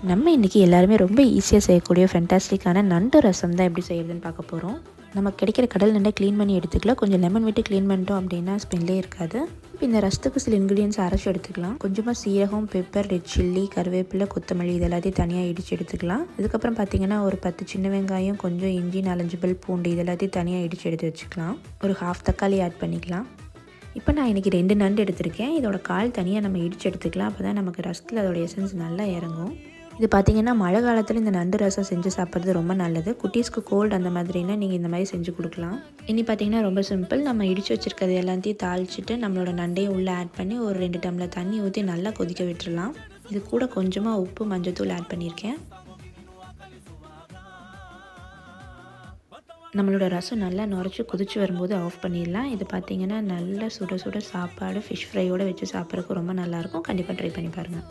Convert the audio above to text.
நம்ம இன்றைக்கி எல்லாருமே ரொம்ப ஈஸியாக செய்யக்கூடிய ஃபென்டாஸ்டிக்கான நண்டு ரசம் தான் எப்படி செய்கிறதுன்னு பார்க்க போகிறோம். நம்ம கிடைக்கிற கடல் நண்டை க்ளீன் பண்ணி எடுத்துக்கலாம். கொஞ்சம் லெமன் விட்டு க்ளீன் பண்ணிட்டோம் அப்படின்னா ஸ்மெல்லே இருக்காது. இப்போ இந்த ரசத்துக்கு சில இன்க்ரீடியன்ஸ் அரைச்சி எடுத்துக்கலாம். கொஞ்சமாக சீரகம், பெப்பர், ரெட் சில்லி, கருவேப்பிலை, கொத்தமல்லி இது எல்லாத்தையும் தனியாக இடித்து எடுத்துக்கலாம். அதுக்கப்புறம் பார்த்திங்கன்னா ஒரு 10 சின்ன வெங்காயம், கொஞ்சம் இஞ்சி, 4-5 பல் பூண்டு இது எல்லாத்தையும் தனியாக இடித்து எடுத்து வச்சுக்கலாம். ஒரு ஹாஃப் தக்காளி ஆட் பண்ணிக்கலாம். இப்போ நான் இன்றைக்கி 2 நண்டு எடுத்திருக்கேன். இதோட கால் தனியாக நம்ம இடித்து எடுத்துக்கலாம். அப்போ தான் நமக்கு ரசத்தில் அதோட எசன்ஸ் நல்லா இறங்கும். இது பார்த்திங்கன்னா மழை காலத்தில் இந்த நண்டு ரசம் செஞ்சு சாப்பிட்றது ரொம்ப நல்லது. குட்டீஸ்க்கு கோல்டு அந்த மாதிரினா நீங்கள் இந்த மாதிரி செஞ்சு கொடுக்கலாம். இனி பார்த்திங்கன்னா ரொம்ப சிம்பிள். நம்ம இடித்து வச்சுருக்கிறது எல்லாத்தையும் தாளிச்சிட்டு நம்மளோட நண்டையும் உள்ளே ஆட் பண்ணி ஒரு 2 டம்ளர் தண்ணி ஊற்றி நல்லா கொதிக்க விட்டுடலாம். இது கூட கொஞ்சமாக உப்பு, மஞ்சத்தூள் ஆட் பண்ணியிருக்கேன். நம்மளோட ரசம் நல்லா நுரைச்சி கொதிச்சு வரும்போது ஆஃப் பண்ணிடலாம். இது பார்த்திங்கன்னா நல்லா சுட சுட சாப்பாடு ஃபிஷ் ஃப்ரையோடு வச்சு சாப்பிட்றதுக்கு ரொம்ப நல்லாயிருக்கும். கண்டிப்பாக ட்ரை பண்ணி பாருங்கள்.